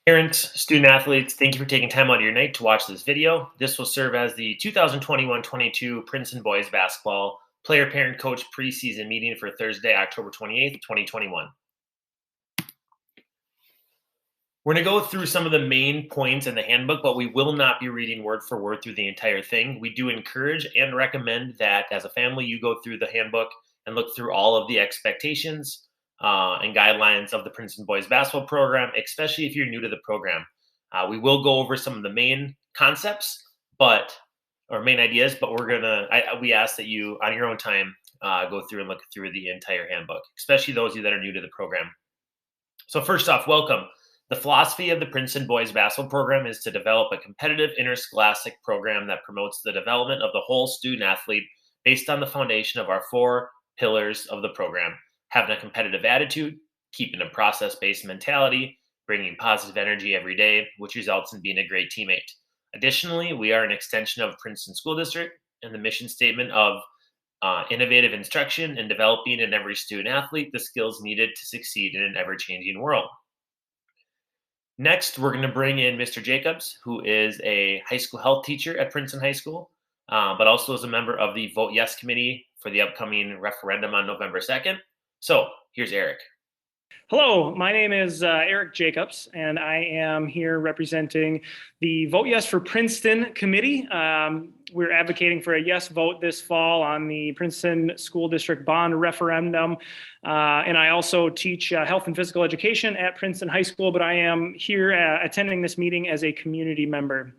Parents, student athletes, thank you for taking time out of your night to watch this video. This will serve as the 2021-22 Princeton Boys Basketball Player Parent Coach Preseason Meeting for Thursday, October 28th, 2021. We're going to go through some of the main points in the handbook, but we will not be reading word for word through the entire thing. We do encourage and recommend that as a family, you go through the handbook and look through all of the expectations and guidelines of the Princeton Boys Basketball program, especially if you're new to the program. We will go over some of the main concepts, or main ideas, but we ask that you, on your own time, go through and look through the entire handbook, especially those of you that are new to the program. So first off, welcome. The philosophy of the Princeton Boys Basketball program is to develop a competitive interscholastic program that promotes the development of the whole student athlete based on the foundation of our 4 pillars of the program: having a competitive attitude, keeping a process-based mentality, bringing positive energy every day, which results in being a great teammate. Additionally, we are an extension of Princeton School District, and the mission statement of innovative instruction and developing in every student athlete the skills needed to succeed in an ever-changing world. Next, we're going to bring in Mr. Jacobs, who is a high school health teacher at Princeton High School, but also is a member of the Vote Yes committee for the upcoming referendum on November 2nd. So here's Eric. Hello, my name is Eric Jacobs, and I am here representing the Vote Yes for Princeton committee. We're advocating for a yes vote this fall on the Princeton School District bond referendum. And I also teach health and physical education at Princeton High School, but I am here attending this meeting as a community member.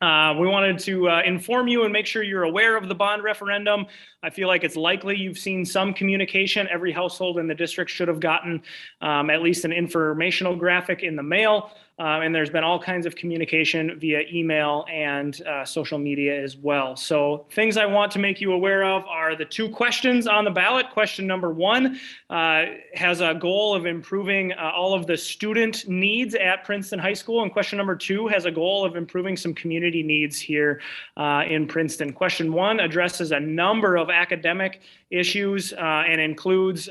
We wanted to inform you and make sure you're aware of the bond referendum. I feel like it's likely you've seen some communication. Every household in the district should have gotten at least an informational graphic in the mail. And there's been all kinds of communication via email and social media as well. So things I want to make you aware of are the 2 questions on the ballot. Question number 1 has a goal of improving all of the student needs at Princeton High School. And question number 2 has a goal of improving some community needs here in Princeton. Question 1 addresses a number of academic issues and includes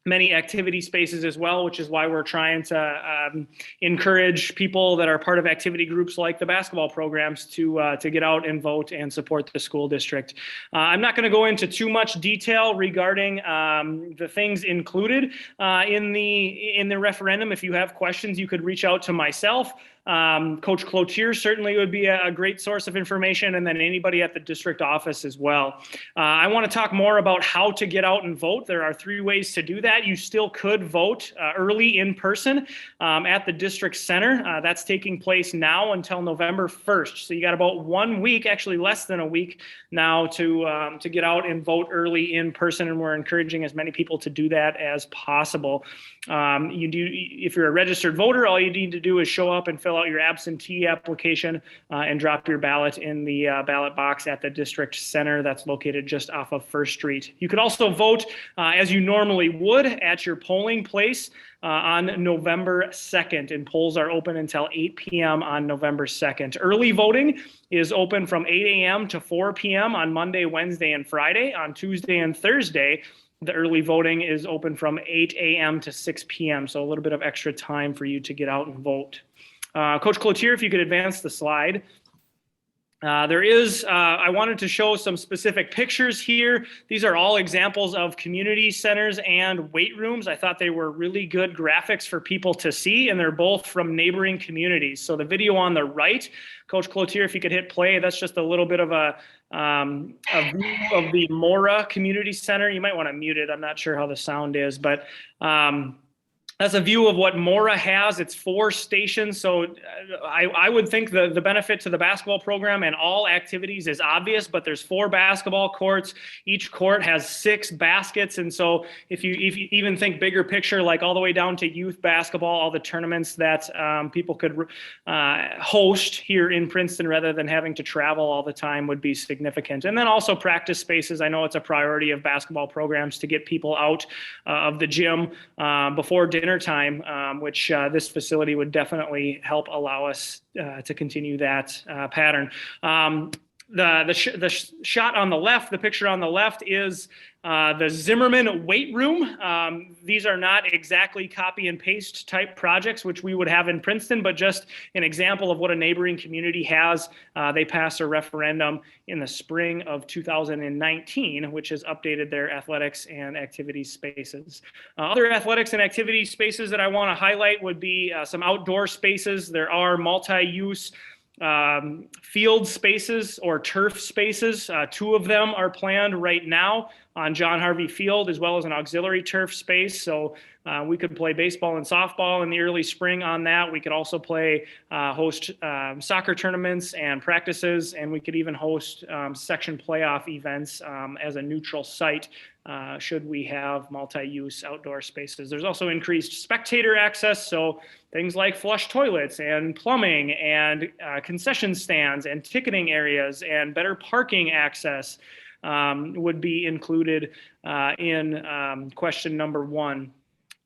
many activity spaces as well, which is why we're trying to encourage people that are part of activity groups like the basketball programs to get out and vote and support the school district. I'm not going to go into too much detail regarding the things included in the referendum. If you have questions, you could reach out to myself. Coach Cloutier certainly would be a great source of information, and then anybody at the district office as well. I want to talk more about how to get out and vote. There are 3 ways to do that. You still could vote early in person at the district center. That's taking place now until November 1st. So you got about 1 week, actually less than a week now to get out and vote early in person, and we're encouraging as many people to do that as possible. If you're a registered voter, all you need to do is show up and fill out your absentee application and drop your ballot in the ballot box at the district center that's located just off of First Street. You could also vote as you normally would at your polling place on November 2nd, and polls are open until 8 p.m. on November 2nd. Early voting is open from 8 a.m. to 4 p.m. on Monday, Wednesday, and Friday. On Tuesday and Thursday, the early voting is open from 8 a.m. to 6 p.m., so a little bit of extra time for you to get out and vote. Coach Cloutier, if you could advance the slide. I wanted to show some specific pictures here. These are all examples of community centers and weight rooms. I thought they were really good graphics for people to see, and they're both from neighboring communities. So the video on the right, Coach Cloutier, if you could hit play, that's just a little bit of a view of the Mora Community Center. You might want to mute it. I'm not sure how the sound is, but that's a view of what Mora has. It's 4 stations, so I would think the benefit to the basketball program and all activities is obvious, but there's 4 basketball courts. Each court has 6 baskets, and so if you even think bigger picture, like all the way down to youth basketball, all the tournaments that people could host here in Princeton rather than having to travel all the time would be significant. And then also practice spaces. I know it's a priority of basketball programs to get people out of the gym before dinner time, which this facility would definitely help allow us to continue that pattern. the shot on the left, the picture on the left is the Zimmerman weight room. These are not exactly copy and paste type projects, which we would have in Princeton, but just an example of what a neighboring community has. They passed a referendum in the spring of 2019, which has updated their athletics and activity spaces. Other athletics and activity spaces that I want to highlight would be some outdoor spaces. There are multi-use field spaces or turf spaces. Two of them are planned right now on John Harvey Field, as well as an auxiliary turf space. So we could play baseball and softball in the early spring on that. We could also host soccer tournaments and practices, and we could even host section playoff events as a neutral site should we have multi-use outdoor spaces. There's also increased spectator access, so things like flush toilets and plumbing and concession stands and ticketing areas and better parking access would be included in question number 1.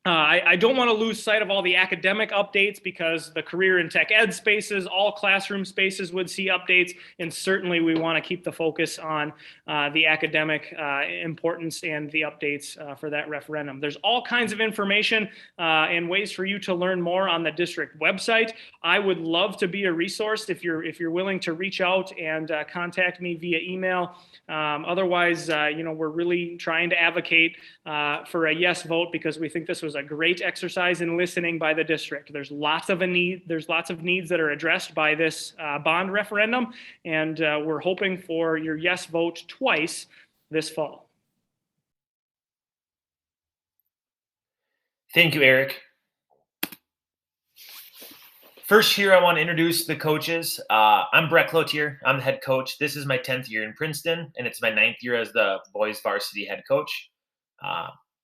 I don't want to lose sight of all the academic updates because the career and tech ed spaces, all classroom spaces would see updates, and certainly we want to keep the focus on the academic importance and the updates for that referendum. There's all kinds of information and ways for you to learn more on the district website. I would love to be a resource if you're willing to reach out and contact me via email. Otherwise, we're really trying to advocate for a yes vote because we think this was a great exercise in listening by the district. There's lots of needs that are addressed by this bond referendum, and we're hoping for your yes vote twice this fall. Thank you, Eric. First here, I want to introduce the coaches. I'm Brett Cloutier. I'm the head coach. This is my 10th year in Princeton, and it's my 9th year as the boys varsity head coach.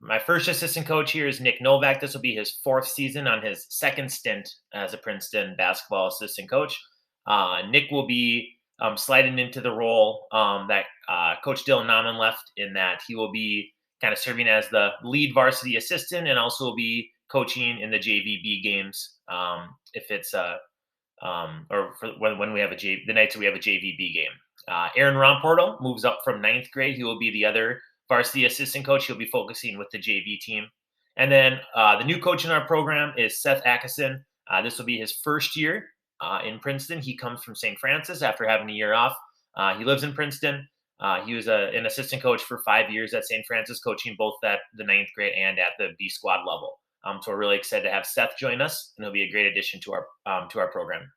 My first assistant coach here is Nick Novak. This will be his 4th season on his 2nd stint as a Princeton basketball assistant coach. Nick will be sliding into the role that Coach Dylan Nauman left, in that he will be kind of serving as the lead varsity assistant and also will be coaching in the JVB games if it's when we have the nights that we have a JVB game. Aaron Romportal moves up from 9th grade. He will be the other varsity assistant coach. He'll be focusing with the JV team. And then the new coach in our program is Seth Atkinson. This will be his first year in Princeton. He comes from St. Francis after having a year off. He lives in Princeton. He was an assistant coach for 5 years at St. Francis, coaching both at the 9th grade and at the B squad level. So we're really excited to have Seth join us, and he'll be a great addition to our program.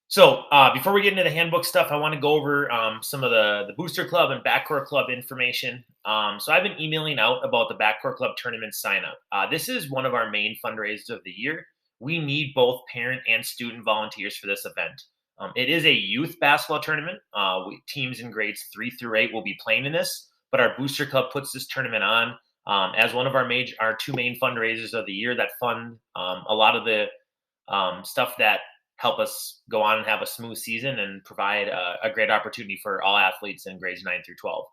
So before we get into the handbook stuff, I want to go over some of the Booster Club and Backcourt Club information. So I've been emailing out about the Backcourt Club tournament sign up. This is one of our main fundraisers of the year. We need both parent and student volunteers for this event. It is a youth basketball tournament. Teams in grades 3 through 8 will be playing in this, but our Booster Club puts this tournament on as one of our 2 main fundraisers of the year that fund a lot of the stuff that help us go on and have a smooth season and provide a great opportunity for all athletes in grades 9 through 12.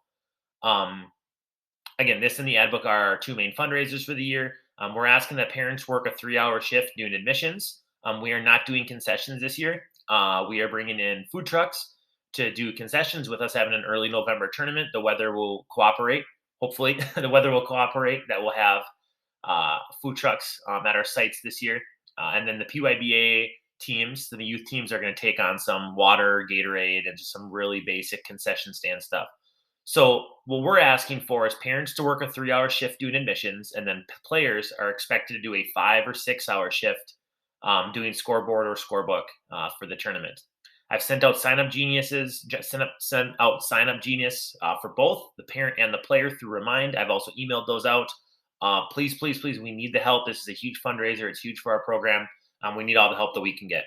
Again, this and the ad book are our 2 main fundraisers for the year. We're asking that parents work a 3-hour shift doing admissions. We are not doing concessions this year. We are bringing in food trucks to do concessions with us having an early November tournament. The weather will cooperate. Hopefully the weather will cooperate that we'll have food trucks at our sites this year. And then the PYBA teams, the youth teams, are going to take on some water, Gatorade, and just some really basic concession stand stuff. So what we're asking for is parents to work a 3-hour shift doing admissions, and then players are expected to do a 5 or 6-hour shift doing scoreboard or scorebook for the tournament. I've sent out sign-up geniuses, sent out sign-up genius for both the parent and the player through Remind. I've also emailed those out. Please, please, please, we need the help. This is a huge fundraiser. It's huge for our program. We need all the help that we can get.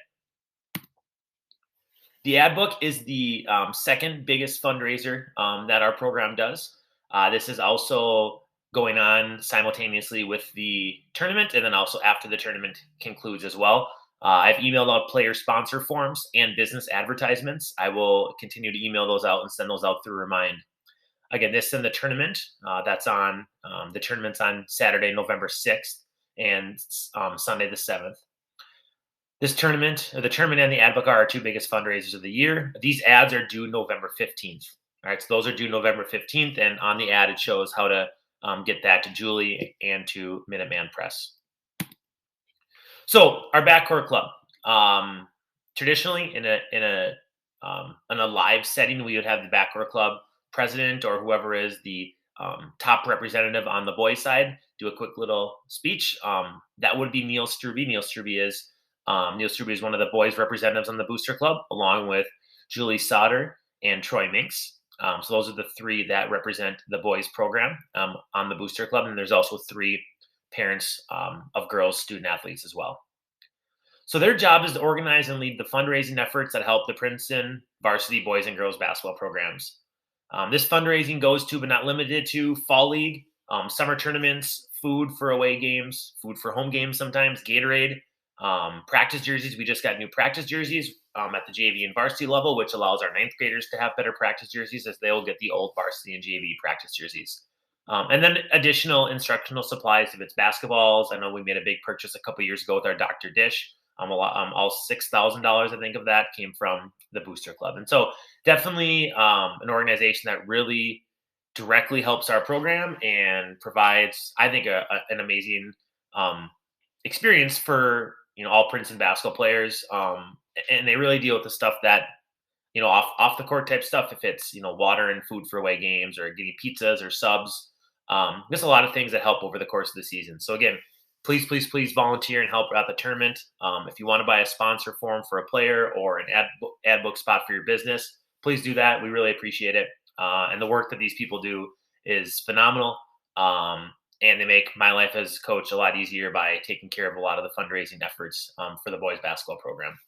The ad book is the second biggest fundraiser that our program does. This is also going on simultaneously with the tournament, and then also after the tournament concludes as well. I've emailed out player sponsor forms and business advertisements. I will continue to email those out and send those out through Remind. Again, this and the tournament, the tournament's on Saturday, November 6th and Sunday the 7th. This tournament, the tournament and the ad book are our two biggest fundraisers of the year. These ads are due November 15th. All right, so those are due November 15th, and on the ad, it shows how to get that to Julie and to Minuteman Press. So our backcourt club. Traditionally, in a live setting, we would have the backcourt club president or whoever is the top representative on the boys' side do a quick little speech. That would be Neil Struby. Neil Struby is one of the boys' representatives on the Booster Club, along with Julie Sauter and Troy Minks. So those are the three that represent the boys' program on the Booster Club, and there's also three parents of girls student athletes as well. So their job is to organize and lead the fundraising efforts that help the Princeton varsity boys and girls basketball programs. This fundraising goes to, but not limited to, fall league, summer tournaments, food for away games, food for home games sometimes, Gatorade, practice jerseys. We just got new practice jerseys at the JV and varsity level, which allows our ninth graders to have better practice jerseys as they will get the old varsity and JV practice jerseys. And then additional instructional supplies if it's basketballs. I know we made a big purchase a couple years ago with our Dr. Dish. All $6,000, I think, of that came from the Booster Club. And so definitely an organization that really directly helps our program and provides, I think, an amazing experience for all Princeton basketball players. And they really deal with the stuff that off the court type stuff. If it's water and food for away games or getting pizzas or subs, there's a lot of things that help over the course of the season. So again, please volunteer and help out the tournament. If you want to buy a sponsor form for a player or an ad book spot for your business, please do that. We really appreciate it. And the work that these people do is phenomenal. And they make my life as a coach a lot easier by taking care of a lot of the fundraising efforts for the boys basketball program.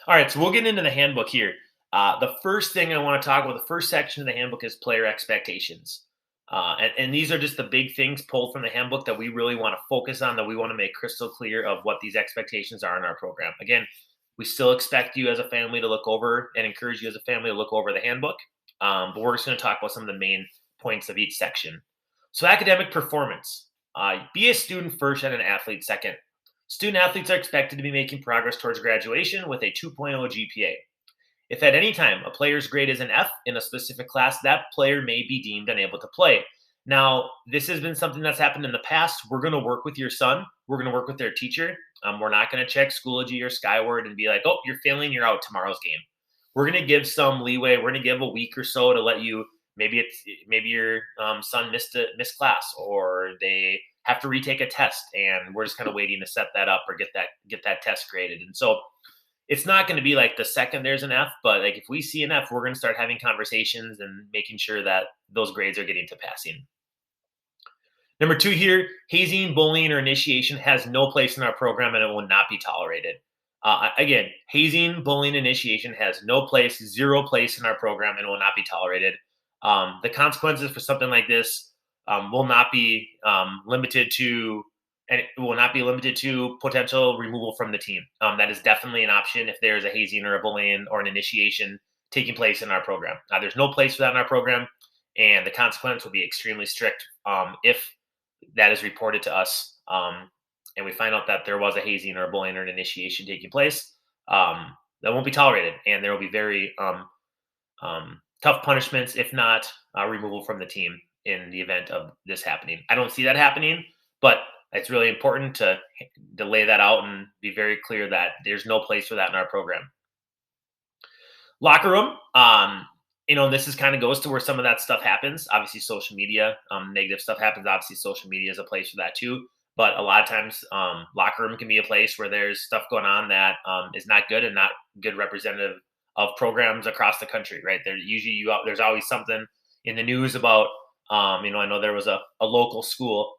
All right, so we'll get into the handbook here. The first thing I want to talk about, the first section of the handbook is player expectations. And these are just the big things pulled from the handbook that we really want to focus on, that we want to make crystal clear of what these expectations are in our program. Again, we still expect you as a family to look over and encourage you as a family to look over the handbook. But we're just going to talk about some of the main points of each section. So academic performance. Be a student first and an athlete second. Student athletes are expected to be making progress towards graduation with a 2.0 GPA. If at any time a player's grade is an F in a specific class, that player may be deemed unable to play. Now, this has been something that's happened in the past. We're going to work with your son. We're going to work with their teacher. We're not going to check Schoology or Skyward and be like, oh, you're failing, you're out tomorrow's game. We're going to give some leeway. We're going to give a week or so to let you, maybe your son missed class, or they have to retake a test, and we're just kind of waiting to set that up or get that test graded. And so it's not going to be like the second there's an F, but like if we see an F, we're going to start having conversations and making sure that those grades are getting to passing. Number 2 here, hazing, bullying, or initiation has no place in our program and it will not be tolerated. Again, hazing, bullying, initiation has no place, 0 place in our program and will not be tolerated. The consequences for something like this will not be limited to, and it will not be limited to potential removal from the team. That is definitely an option if there's a hazing or a bullying or an initiation taking place in our program. There's no place for that in our program, and the consequence will be extremely strict if that is reported to us and we find out that there was a hazing or a bullying or an initiation taking place. That won't be tolerated, and there will be very tough punishments, if not removal from the team in the event of this happening. I don't see that happening, but it's really important to lay that out and be very clear that there's no place for that in our program. Locker room, this is kind of goes to where some of that stuff happens. Obviously, social media, negative stuff happens. Obviously, social media is a place for that too. But a lot of times, locker room can be a place where there's stuff going on that is not good and not good representative of programs across the country, right? There's always something in the news about, I know there was a local school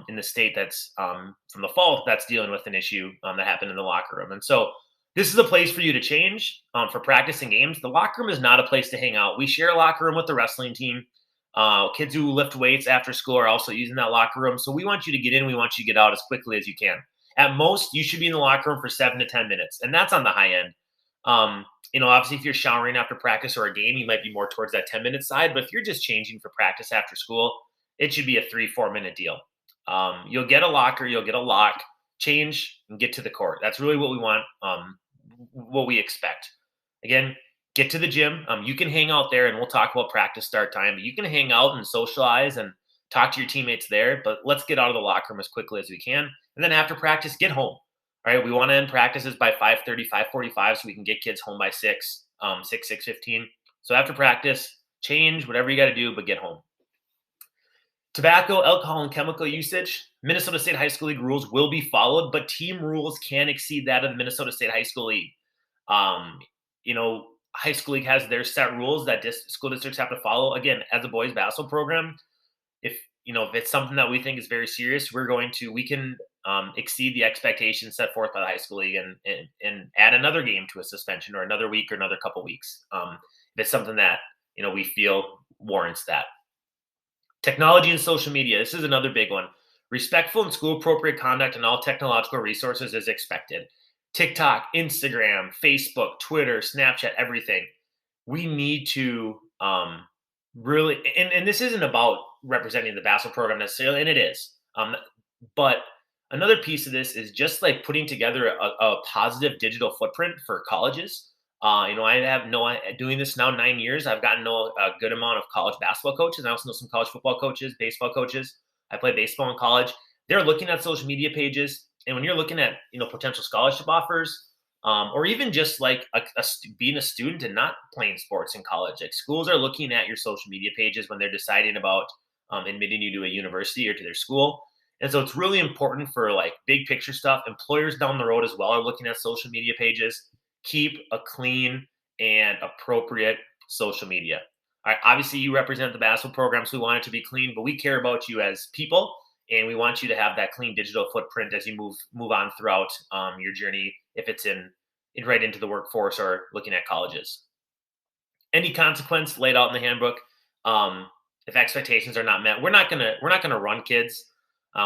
in the state that's from the fall that's dealing with an issue that happened in the locker room. And so this is a place for you to change for practice and games. The locker room is not a place to hang out. We share a locker room with the wrestling team. Kids who lift weights after school are also using that locker room. So we want you to get in. We want you to get out as quickly as you can. At most, you should be in the locker room for 7 to 10 minutes. And that's on the high end. Obviously, if you're showering after practice or a game, you might be more towards that 10-minute side. But if you're just changing for practice after school, it should be a 3-4 minute deal. You'll get a locker, you'll get a lock. change, and get to the court. That's really what we want, what we expect. Again, get to the gym. You can hang out there, and we'll talk about practice start time. But you can hang out and socialize and talk to your teammates there. But let's get out of the locker room as quickly as we can. And then after practice, get home. All right, we want to end practices by 5:30, 5:45, so we can get kids home by 6:15. So after practice, change, whatever you got to do, but get home. Tobacco, alcohol, and chemical usage. Minnesota State High School League rules will be followed, but team rules can exceed that of the Minnesota State High School League. Um, High School League has their set rules that school districts have to follow. Again, as a boys basketball program, if it's something that we think is very serious, we can exceed the expectations set forth by the high school league and add another game to a suspension or another week or another couple weeks. If it's something that we feel warrants that. Technology and social media. This is another big one. Respectful and school appropriate conduct and all technological resources is expected. TikTok, Instagram, Facebook, Twitter, Snapchat, everything. We need to really, and this isn't about representing the basketball program necessarily, and it is. But another piece of this is just like putting together a positive digital footprint for colleges. I have doing this now 9 years. I've gotten to know a good amount of college basketball coaches. I also know some college football coaches, baseball coaches. I played baseball in college. They're looking at social media pages, and when you're looking at potential scholarship offers, or even just like being a student and not playing sports in college, like schools are looking at your social media pages when they're deciding about admitting you to a university or to their school. And so it's really important for like big picture stuff. Employers down the road as well are looking at social media pages. Keep a clean and appropriate social media. All right, obviously you represent the basketball program, so we want it to be clean, but we care about you as people, and we want you to have that clean digital footprint as you move on throughout your journey, if it's right into the workforce or looking at colleges. Any consequence laid out in the handbook. If expectations are not met, we're not gonna run kids.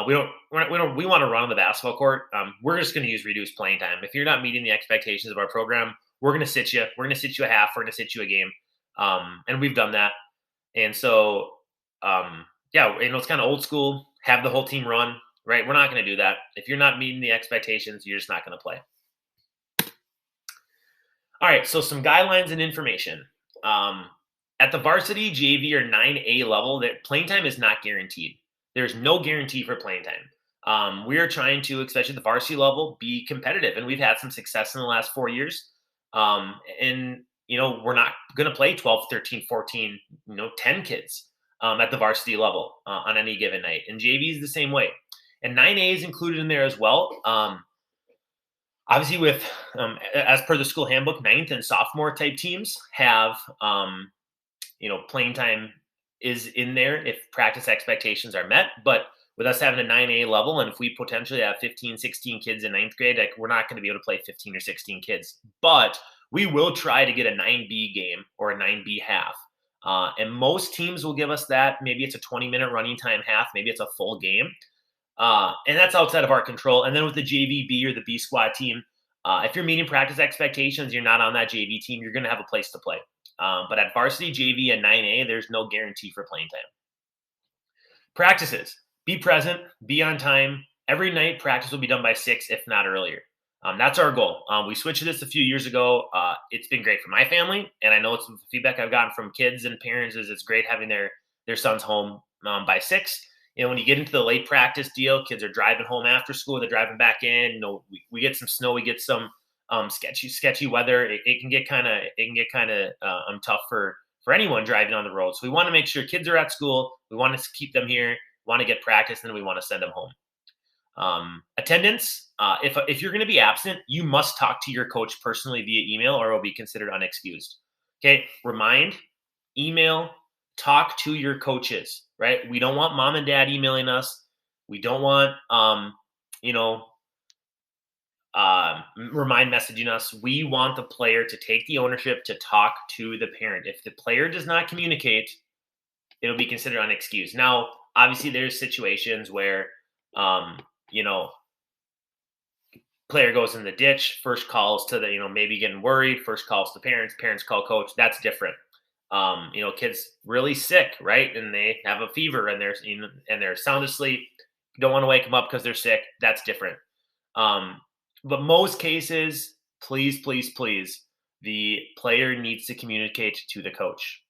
We want to run on the basketball court. We're just going to use reduced playing time. If you're not meeting the expectations of our program, we're going to sit you. We're going to sit you a half. We're going to sit you a game. And we've done that. And so, it's kind of old school. Have the whole team run, right? We're not going to do that. If you're not meeting the expectations, you're just not going to play. All right. So some guidelines and information. At the varsity, JV, or 9A level, that playing time is not guaranteed. There's no guarantee for playing time. We are trying to, especially at the varsity level, be competitive, and we've had some success in the last 4 years. We're not going to play 12, 13, 14, 10 kids at the varsity level on any given night. And JV is the same way. And 9A is included in there as well. Obviously, with as per the school handbook, 9th and sophomore type teams have playing time is in there if practice expectations are met. But with us having a 9A level, and if we potentially have 15, 16 kids in 9th grade, like we're not going to be able to play 15 or 16 kids. But we will try to get a 9B game or a 9B half. And most teams will give us that. Maybe it's a 20-minute running time half. Maybe it's a full game. And that's outside of our control. And then with the JVB or the B squad team, if you're meeting practice expectations, you're not on that JV team, you're going to have a place to play. But at varsity, JV, and 9A, there's no guarantee for playing time. Practices. Be present. Be on time. Every night, practice will be done by 6, if not earlier. That's our goal. We switched to this a few years ago. It's been great for my family, and I know it's the feedback I've gotten from kids and parents is it's great having their sons home by 6. When you get into the late practice deal, kids are driving home after school. They're driving back in. We get some snow. We get some sketchy weather. It can get kind of tough for anyone driving on the road. So we want to make sure kids are at school. We want to keep them here. We want to get practice, and then we want to send them home. Attendance. If you're going to be absent, you must talk to your coach personally via email, or it will be considered unexcused. Okay. Remind, email, talk to your coaches. Right. We don't want mom and dad emailing us. We don't want remind messaging us. We want the player to take the ownership to talk to the parent. If the player does not communicate, it'll be considered unexcused. Now, obviously, there's situations where, player goes in the ditch, first calls to the, maybe getting worried, first calls to parents call coach. That's different. Kids really sick, right? And they have a fever and they're sound asleep. You don't want to wake them up because they're sick. That's different. But most cases, please, please, please, the player needs to communicate to the coach.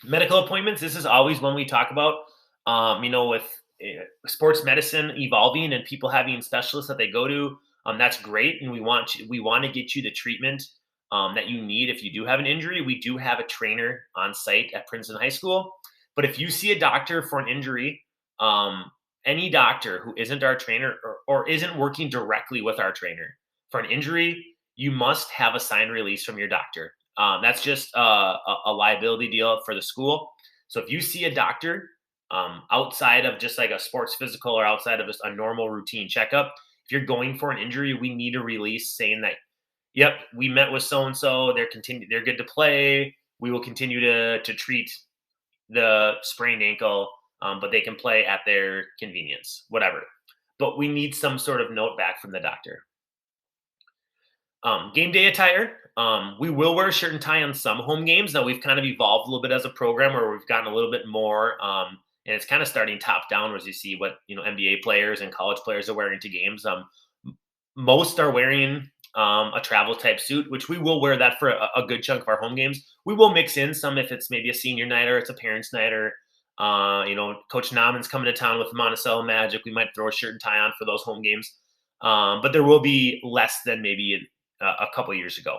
Medical appointments, this is always one we talk about. With sports medicine evolving and people having specialists that they go to, that's great, and we want to get you the treatment that you need if you do have an injury. We do have a trainer on site at Princeton High School, but if you see a doctor for an injury, um, any doctor who isn't our trainer or isn't working directly with our trainer for an injury, you must have a signed release from your doctor. That's just a liability deal for the school. So if you see a doctor outside of just like a sports physical or outside of just a normal routine checkup, if you're going for an injury, we need a release saying that, yep, we met with so and so. They're good to play. We will continue to treat the sprained ankle, but they can play at their convenience, whatever. But we need some sort of note back from the doctor. Game day attire. We will wear a shirt and tie on some home games. Now we've kind of evolved a little bit as a program where we've gotten a little bit more, and it's kind of starting top down as you see what NBA players and college players are wearing to games. Most are wearing a travel type suit, which we will wear that for a good chunk of our home games. We will mix in some if it's maybe a senior night or it's a parents' night or Coach Nauman's coming to town with Monticello Magic. We might throw a shirt and tie on for those home games. But there will be less than maybe a couple years ago.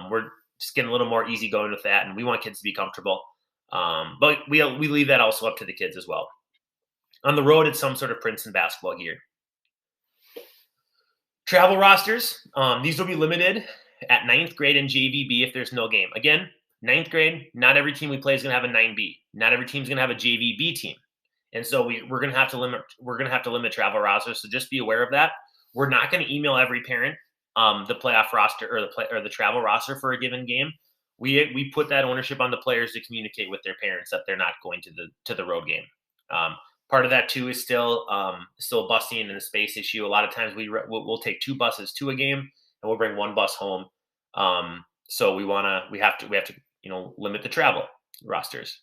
We're just getting a little more easygoing with that, and we want kids to be comfortable. But we leave that also up to the kids as well. On the road, it's some sort of Princeton basketball gear. Travel rosters. These will be limited at ninth grade and JVB if there's no game. Again, ninth grade, not every team we play is going to have a 9B. Not every team's going to have a JVB team. And so we're going to have to limit travel rosters. So just be aware of that. We're not going to email every parent the playoff roster or the travel roster for a given game. We put that ownership on the players to communicate with their parents that they're not going to the road game. Part of that too is still busing and the space issue. A lot of times we'll take 2 buses to a game and we'll bring 1 bus home. So we have to limit the travel rosters.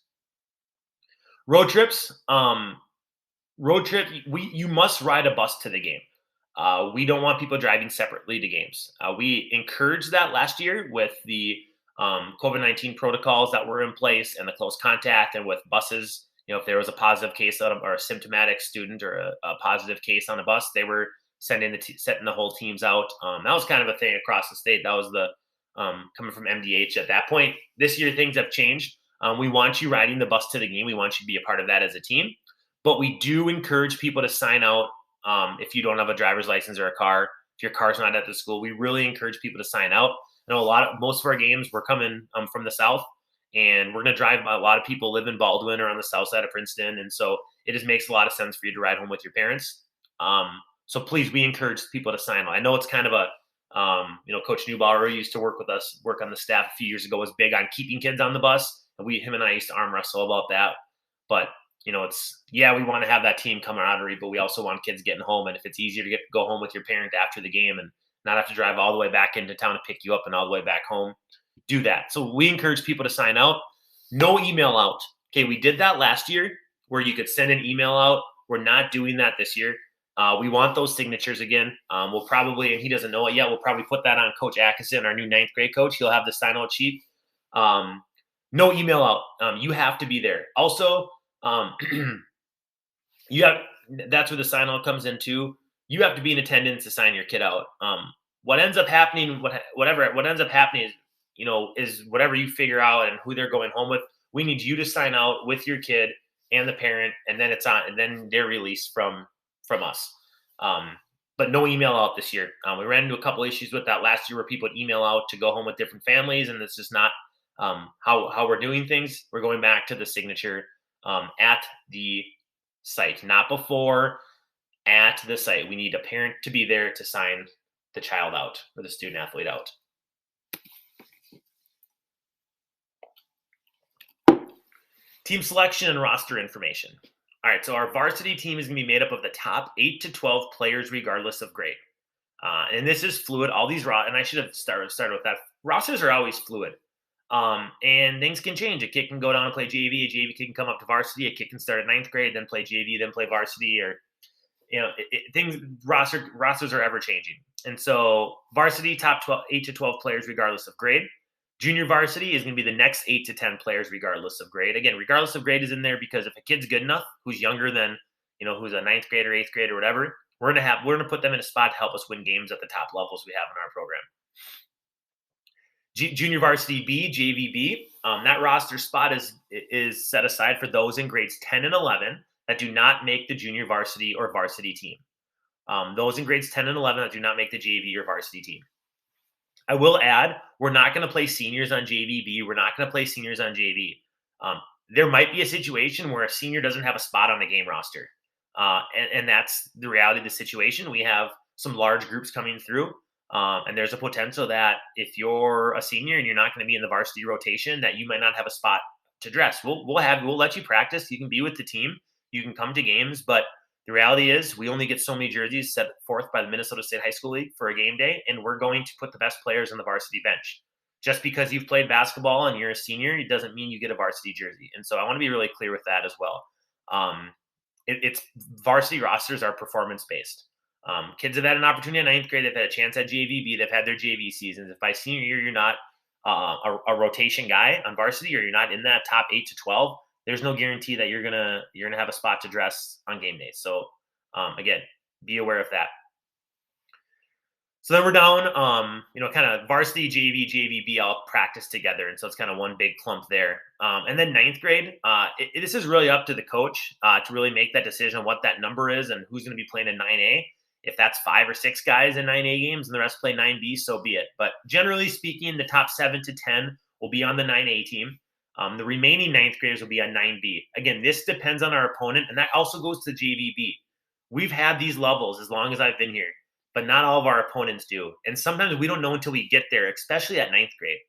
Road trips. You must ride a bus to the game. We don't want people driving separately to games. We encouraged that last year with the COVID-19 protocols that were in place and the close contact, and with buses. If there was a positive case or a symptomatic student or a positive case on a bus, they were setting the whole teams out. That was kind of a thing across the state. That was the coming from MDH at that point. This year, things have changed. We want you riding the bus to the game. We want you to be a part of that as a team. But we do encourage people to sign out if you don't have a driver's license or a car. If your car's not at the school, we really encourage people to sign out. I know most of our games, we're coming from the south, and we're going to drive. A lot of people live in Baldwin or on the south side of Princeton, and so it just makes a lot of sense for you to ride home with your parents. So please, we encourage people to sign out. I know it's kind of a Coach Neubauer used to work on the staff a few years ago, was big on keeping kids on the bus. And him and I used to arm wrestle about that. But, we want to have that team camaraderie, but we also want kids getting home. And if it's easier to go home with your parent after the game and not have to drive all the way back into town to pick you up and all the way back home, do that. So we encourage people to sign out. No email out. Okay, we did that last year where you could send an email out. We're not doing that this year. We want those signatures again. We'll probably, and he doesn't know it yet, we'll probably put that on Coach Atkinson, our new 9th grade coach. He'll have the sign-out sheet. No email out. You have to be there. Also, that's where the sign-out comes in too. You have to be in attendance to sign your kid out. What ends up happening, what ends up happening is whatever you figure out and who they're going home with. We need you to sign out with your kid and the parent, and then and then they're released from us. But no email out this year. We ran into a couple issues with that last year where people would email out to go home with different families, and it's just not how we're doing things. We're going back to the signature at the site, not before, at the site. We need a parent to be there to sign the child out or the student athlete out. Team selection and roster information. All right, so our varsity team is going to be made up of the top 8 to 12 players, regardless of grade. And this is fluid. All these and I should have started with that. Rosters are always fluid, and things can change. A kid can go down and play JV. A JV kid can come up to varsity. A kid can start at 9th grade, then play JV, then play varsity. Or things rosters are ever changing. And so varsity top 8 to 12 players regardless of grade. Junior varsity is going to be the next 8 to 10 players regardless of grade. Again, regardless of grade is in there because if a kid's good enough, who's younger than, who's a ninth grader, eighth grader, whatever, we're going to put them in a spot to help us win games at the top levels we have in our program. Junior varsity B, JVB, that roster spot is set aside for those in grades 10 and 11 that do not make the junior varsity or varsity team. Those in grades 10 and 11 that do not make the JV or varsity team. I will add, we're not going to play seniors on JVB. We're not going to play seniors on JV. There might be a situation where a senior doesn't have a spot on the game roster. And that's the reality of the situation. We have some large groups coming through. And there's a potential that if you're a senior and you're not going to be in the varsity rotation, that you might not have a spot to dress. We'll let you practice. You can be with the team. You can come to games, but the reality is we only get so many jerseys set forth by the Minnesota State High School League for a game day, and we're going to put the best players on the varsity bench. Just because you've played basketball and you're a senior, it doesn't mean you get a varsity jersey. And so I want to be really clear with that as well. It's varsity rosters are performance-based. Kids have had an opportunity in ninth grade. They've had a chance at JVB. They've had their JV seasons. If by senior year you're not a rotation guy on varsity or you're not in that top 8 to 12, there's no guarantee that you're gonna have a spot to dress on game day. So again, be aware of that. So then we're down, kind of varsity, JV, JVB all practice together, and so it's kind of one big clump there. And then ninth grade, this is really up to the coach to really make that decision on what that number is and who's going to be playing in 9A. If that's 5 or 6 guys in 9A games and the rest play 9B, so be it. But generally speaking, the top 7 to 10 will be on the 9A team. The remaining ninth graders will be on 9B. Again, this depends on our opponent, and that also goes to JVB. We've had these levels as long as I've been here, but not all of our opponents do. And sometimes we don't know until we get there, especially at ninth grade.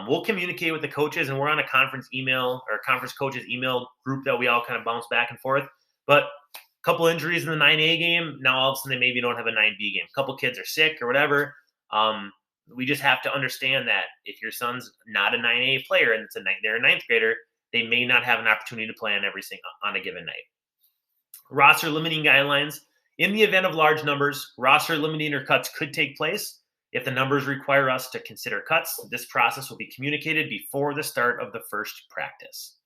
We'll communicate with the coaches, and we're on a conference email or conference coaches email group that we all kind of bounce back and forth. But a couple injuries in the 9A game, now all of a sudden they maybe don't have a 9B game. A couple kids are sick or whatever. We just have to understand that if your son's not a 9A player and they're a ninth grader, they may not have an opportunity to play on a given night. Roster limiting guidelines. In the event of large numbers, roster limiting or cuts could take place. If the numbers require us to consider cuts, this process will be communicated before the start of the first practice.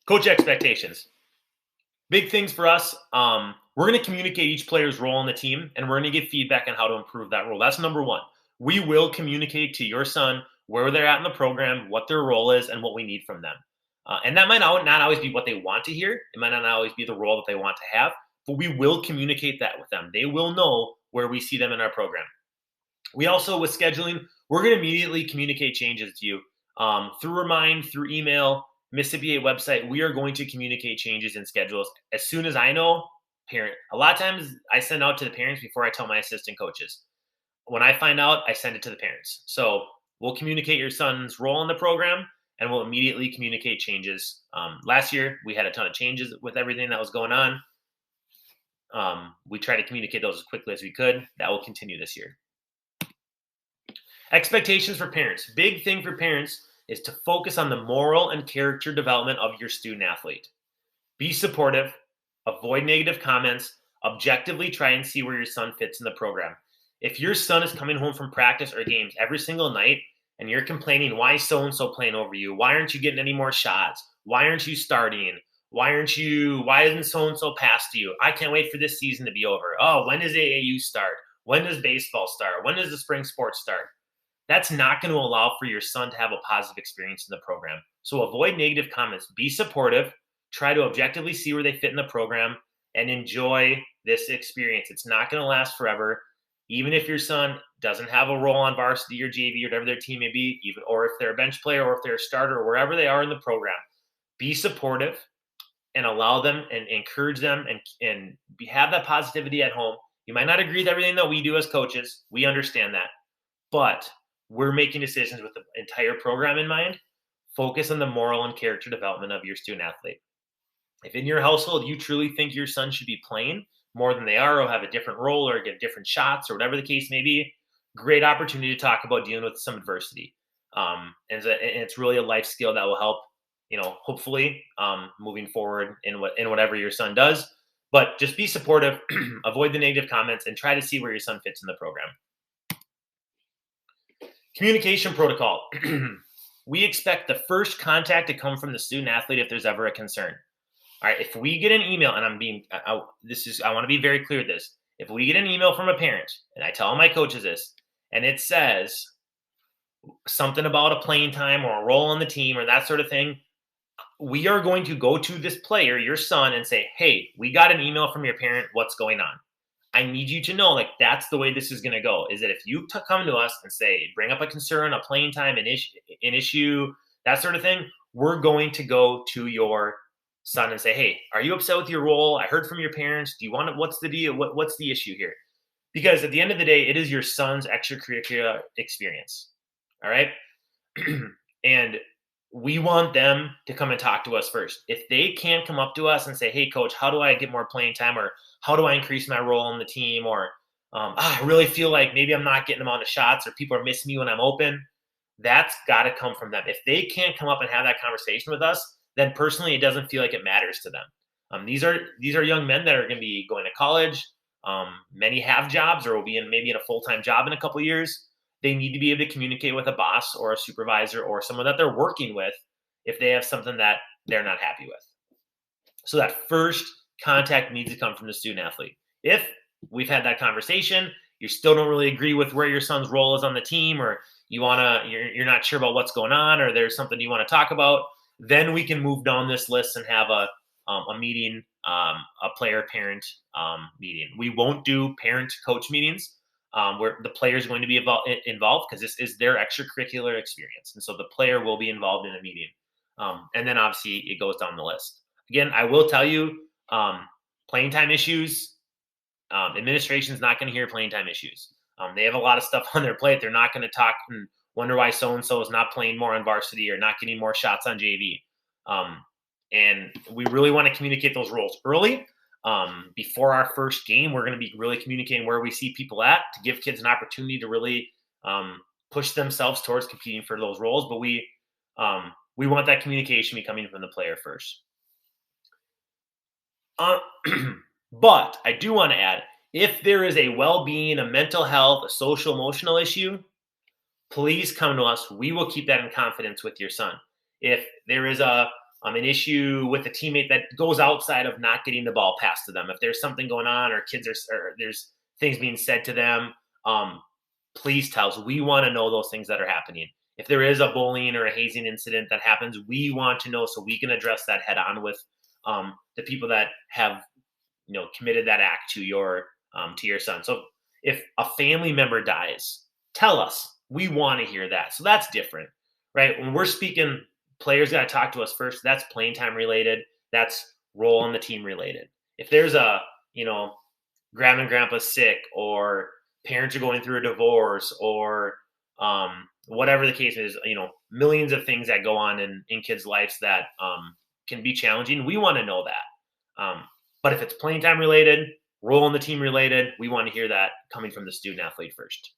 Coach expectations. Big things for us. We're going to communicate each player's role on the team, and we're going to give feedback on how to improve that role. That's number one. We will communicate to your son where they're at in the program, what their role is, and what we need from them. And that might not always be what they want to hear. It might not always be the role that they want to have, but we will communicate that with them. They will know where we see them in our program. We also, with scheduling, we're going to immediately communicate changes to you through Remind, through email, Mississippi 8 website. We are going to communicate changes in schedules as soon as I know. A lot of times I send out to the parents before I tell my assistant coaches. When I find out, I send it to the parents. So we'll communicate your son's role in the program, and we'll immediately communicate changes. Last year, we had a ton of changes with everything that was going on. We try to communicate those as quickly as we could. That will continue this year. Expectations for parents. Big thing for parents is to focus on the moral and character development of your student athlete. Be supportive, avoid negative comments, objectively try and see where your son fits in the program. If your son is coming home from practice or games every single night and you're complaining, why is so-and-so playing over you? Why aren't you getting any more shots? Why aren't you starting? Why isn't so-and-so passed to you? I can't wait for this season to be over. Oh, when does AAU start? When does baseball start? When does the spring sports start? That's not going to allow for your son to have a positive experience in the program. So avoid negative comments. Be supportive. Try to objectively see where they fit in the program and enjoy this experience. It's not going to last forever. Even if your son doesn't have a role on varsity or JV or whatever their team may be, or if they're a bench player or if they're a starter or wherever they are in the program, be supportive and allow them and encourage them and have that positivity at home. You might not agree with everything that we do as coaches. We understand that. But we're making decisions with the entire program in mind. Focus on the moral and character development of your student athlete. If in your household you truly think your son should be playing more than they are or have a different role or get different shots or whatever the case may be, great opportunity to talk about dealing with some adversity. And it's really a life skill that will help hopefully moving forward in whatever your son does. But just be supportive, avoid the negative comments, and try to see where your son fits in the program. Communication protocol. We expect the first contact to come from the student athlete if there's ever a concern. All right, if we get an email, and I want to be very clear with this. If we get an email from a parent, and I tell my coaches this, and it says something about a playing time or a role on the team or that sort of thing, we are going to go to this player, your son, and say, hey, we got an email from your parent. What's going on? I need you to know, like, that's the way this is going to go, is that if you come to us and say, bring up a concern, a playing time, an issue, that sort of thing, we're going to go to your son and say, hey, are you upset with your role? I heard from your parents. Do you want it? What's the deal? What's the issue here? Because at the end of the day, it is your son's extracurricular experience. All right. And we want them to come and talk to us first. If they can't come up to us and say, hey, coach, how do I get more playing time? Or how do I increase my role on the team? Or I really feel like maybe I'm not getting them on the shots, or people are missing me when I'm open. That's got to come from them. If they can't come up and have that conversation with us, then personally, it doesn't feel like it matters to them. These are young men that are going to be going to college. Many have jobs or will be maybe in a full-time job in a couple of years. They need to be able to communicate with a boss or a supervisor or someone that they're working with if they have something that they're not happy with. So that first contact needs to come from the student athlete. If we've had that conversation, you still don't really agree with where your son's role is on the team, or you're not sure about what's going on, or there's something you want to talk about, then we can move down this list and have a meeting, a player-parent meeting. We won't do parent-coach meetings where the player is going to be involved because this is their extracurricular experience. And so the player will be involved in a meeting. And then obviously it goes down the list. Again, I will tell you, playing time issues, administration is not going to hear playing time issues. They have a lot of stuff on their plate. They're not going to talk and wonder why so-and-so is not playing more on varsity or not getting more shots on JV. And we really want to communicate those roles early. Before our first game, we're going to be really communicating where we see people at to give kids an opportunity to really push themselves towards competing for those roles. But we want that communication be coming from the player first. But I do want to add, if there is a well-being, a mental health, a social emotional issue, please come to us. We will keep that in confidence with your son. If there is an issue with a teammate that goes outside of not getting the ball passed to them, if there's something going on or there's things being said to them, please tell us. We want to know those things that are happening. If there is a bullying or a hazing incident that happens, we want to know so we can address that head on with the people that have committed that act to your son. So if a family member dies, tell us. We want to hear that. So that's different, right? When we're speaking, players got to talk to us first. That's playing time related. That's role on the team related. If there's a, grandma and grandpa's sick, or parents are going through a divorce, or whatever the case is, millions of things that go on in kids' lives that can be challenging. We want to know that. But if it's playing time related, role on the team related, we want to hear that coming from the student athlete first.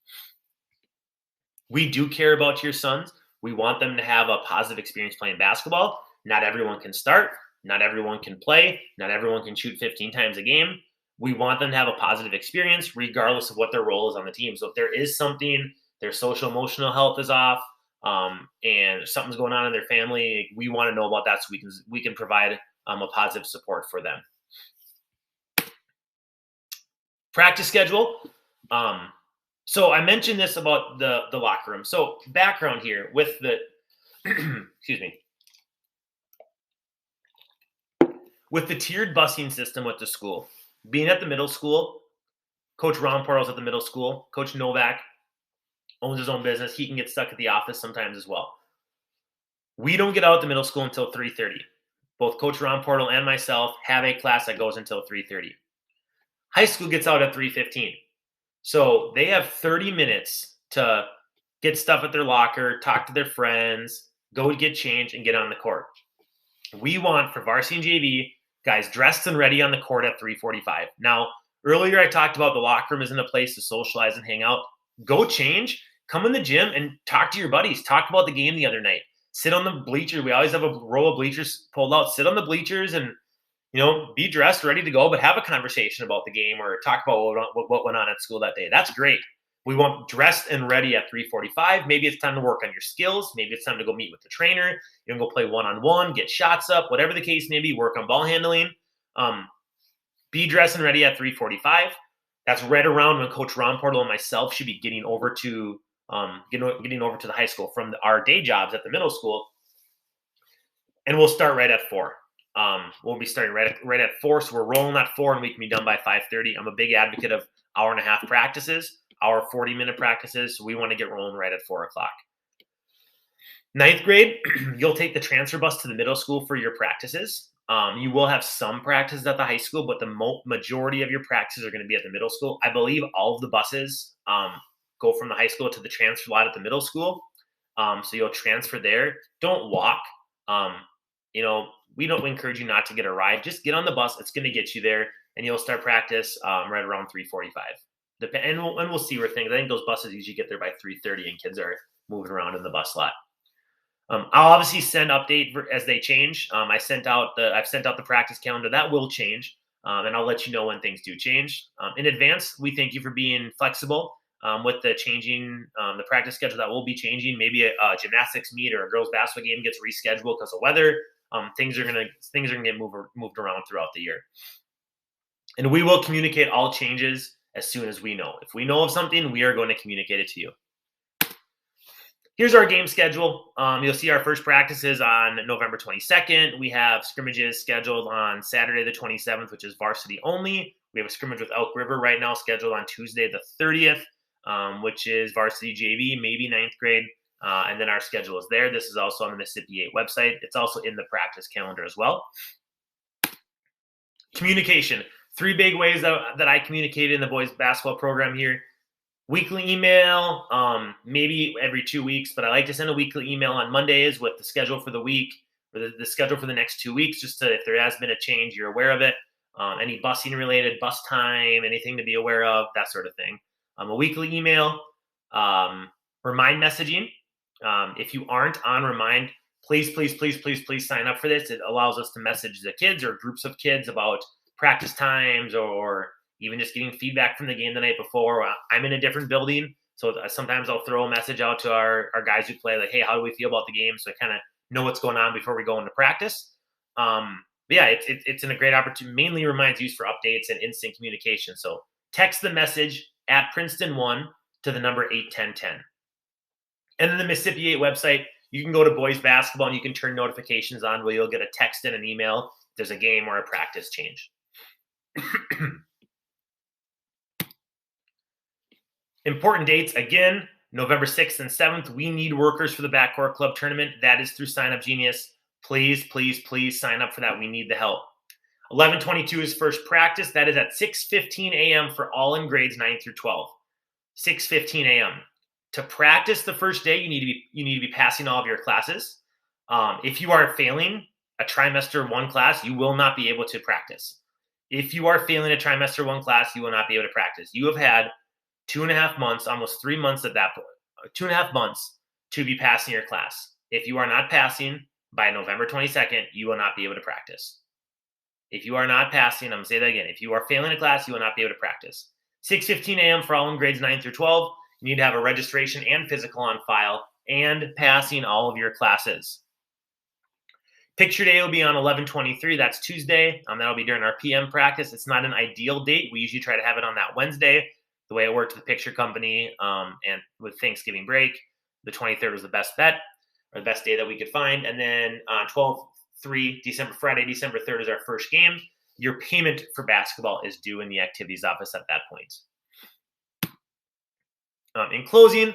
We do care about your sons. We want them to have a positive experience playing basketball. Not everyone can start. Not everyone can play. Not everyone can shoot 15 times a game. We want them to have a positive experience regardless of what their role is on the team. So if there is something, their social emotional health is off, and something's going on in their family, we want to know about that so we can provide a positive support for them. Practice schedule. So I mentioned this about the locker room. So background here with the, excuse me, with the tiered busing system with the school, being at the middle school, Coach Ron Portals at the middle school, Coach Novak owns his own business. He can get stuck at the office sometimes as well. We don't get out at the middle school until 3:30. Both Coach Ron Portal and myself have a class that goes until 3:30. High school gets out at 3:15. So they have 30 minutes to get stuff at their locker, talk to their friends, go get changed, and get on the court. We want, for varsity and JV, guys dressed and ready on the court at 3:45. Now, earlier I talked about the locker room isn't a place to socialize and hang out. Go change, come in the gym, and talk to your buddies. Talk about the game the other night. sit on the bleachers. We always have a row of bleachers pulled out. Sit on the bleachers and, be dressed, ready to go, but have a conversation about the game or talk about what went on at school that day. That's great. We want dressed and ready at 3:45. Maybe it's time to work on your skills. Maybe it's time to go meet with the trainer. You can go play one-on-one, get shots up, whatever the case may be, work on ball handling. Be dressed and ready at 3:45. That's right around when Coach Ron Portal and myself should be getting over to the high school from our day jobs at the middle school. And we'll start right at 4. We'll be starting right at 4, so we're rolling at 4, and we can be done by 5:30. I'm a big advocate of hour and a half practices, hour 40-minute practices. So we want to get rolling right at 4 o'clock. 9th grade, you'll take the transfer bus to the middle school for your practices. You will have some practices at the high school, but the majority of your practices are going to be at the middle school. I believe all of the buses go from the high school to the transfer lot at the middle school. So you'll transfer there. Don't walk. We don't encourage you not to get a ride. Just get on the bus. It's going to get you there, and you'll start practice right around 3:45. And we'll see where things. I think those buses usually get there by 3:30, and kids are moving around in the bus lot. I'll obviously send update as they change. I've sent out the practice calendar. That will change, and I'll let you know when things do change. In advance, we thank you for being flexible with the changing the practice schedule that will be changing. Maybe a gymnastics meet or a girls basketball game gets rescheduled because of weather. Things are gonna get moved around throughout the year, and we will communicate all changes as soon as we know. If we know of something, we are going to communicate it to you. Here's our game schedule. You'll see our first practices on November 22nd. We have scrimmages scheduled on Saturday the 27th, which is varsity only. We have a scrimmage with Elk River right now scheduled on Tuesday the 30th, which is varsity JV, maybe 9th grade. And then our schedule is there. This is also on the Mississippi 8 website. It's also in the practice calendar as well. Communication. 3 big ways that I communicate in the boys basketball program here. Weekly email, maybe every 2 weeks, but I like to send a weekly email on Mondays with the schedule for the week or the schedule for the next 2 weeks, just to, if there has been a change, you're aware of it. Any busing related, bus time, anything to be aware of, that sort of thing. A weekly email, remind messaging. If you aren't on Remind, please sign up for this. It allows us to message the kids or groups of kids about practice times or even just getting feedback from the game the night before. I'm in a different building, so sometimes I'll throw a message out to our guys who play, like, hey, how do we feel about the game? So I kind of know what's going on before we go into practice. It's a great opportunity. Mainly reminds you for updates and instant communication. So text the message at Princeton1 to the number 81010. And then the Mississippi 8 website, you can go to boys basketball and you can turn notifications on where you'll get a text and an email if there's a game or a practice change. Important dates, again, November 6th and 7th, we need workers for the Backcourt Club tournament. That is through Sign Up Genius. Please sign up for that. We need the help. 11/22 is first practice. That is at 6:15 a.m. for all in grades 9 through 12. 6:15 a.m. To practice the first day, you need to be passing all of your classes. If you are failing a trimester 1 class, you will not be able to practice. If you are failing a trimester 1 class, you will not be able to practice. You have had 2.5 months, almost 3 months at that point, 2.5 months to be passing your class. If you are not passing by November 22nd, you will not be able to practice. If you are not passing, I'm going to say that again. If you are failing a class, you will not be able to practice. 6:15 a.m. for all in grades 9 through 12. You need to have a registration and physical on file and passing all of your classes. Picture day will be on 11/23. That's Tuesday. That'll be during our PM practice. It's not an ideal date. We usually try to have it on that Wednesday. The way it worked with the picture company and with Thanksgiving break, the 23rd was the best bet or the best day that we could find. And then on 12/3, Friday, December 3rd is our first game. Your payment for basketball is due in the activities office at that point. In closing,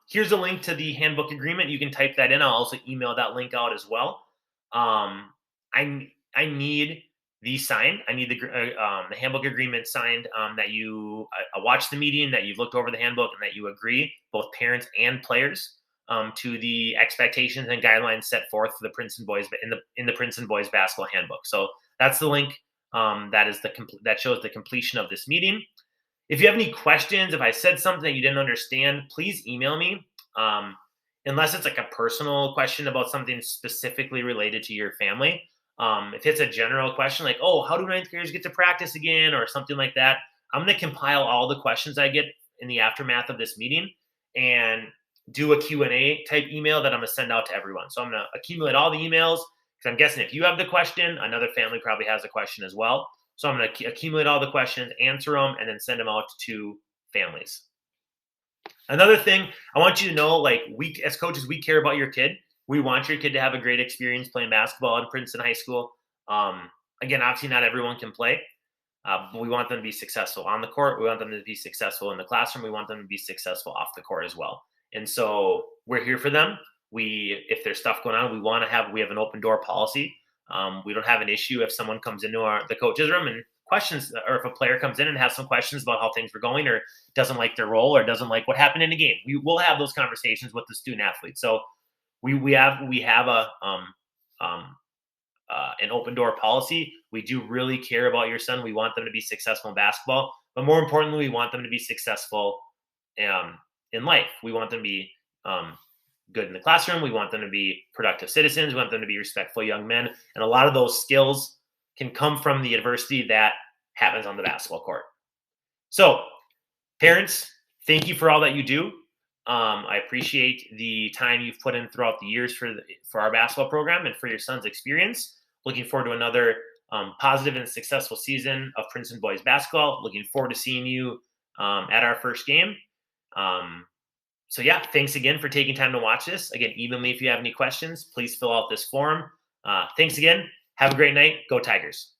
here's a link to the handbook agreement. You can type that in. I'll also email that link out as well. I need these signed. I need the handbook agreement signed, that you watched the meeting, that you've looked over the handbook, and that you agree, both parents and players, to the expectations and guidelines set forth for the Princeton boys in the Princeton boys basketball handbook. So that's the link that shows the completion of this meeting. If you have any questions, if I said something that you didn't understand, please email me. And unless it's like a personal question about something specifically related to your family. If it's a general question like, oh, how do ninth graders get to practice again, or something like that, I'm going to compile all the questions I get in the aftermath of this meeting and do a Q&A type email that I'm going to send out to everyone. So I'm going to accumulate all the emails, because I'm guessing if you have the question, another family probably has a question as well. So I'm going to accumulate all the questions, answer them, and then send them out to families. Another thing I want you to know, like, we as coaches, we care about your kid. We want your kid to have a great experience playing basketball in Princeton High School. Again, obviously not everyone can play, but we want them to be successful on the court. We want them to be successful in the classroom. We want them to be successful off the court as well. And so we're here for them. If there's stuff going on, we have an open door policy. We don't have an issue if someone comes into the coach's room and questions, or if a player comes in and has some questions about how things were going, or doesn't like their role, or doesn't like what happened in the game. We will have those conversations with the student athlete. So we have an open door policy. We do really care about your son. We want them to be successful in basketball, but more importantly, we want them to be successful in life. We want them to be good in the classroom. We want them to be productive citizens. We want them to be respectful young men. And a lot of those skills can come from the adversity that happens on the basketball court. So, parents, thank you for all that you do. I appreciate the time you've put in throughout the years for our basketball program and for your son's experience. Looking forward to another positive and successful season of Princeton boys basketball. Looking forward to seeing you at our first game. So yeah, thanks again for taking time to watch this. Again, email me if you have any questions. Please fill out this form. Thanks again. Have a great night. Go Tigers.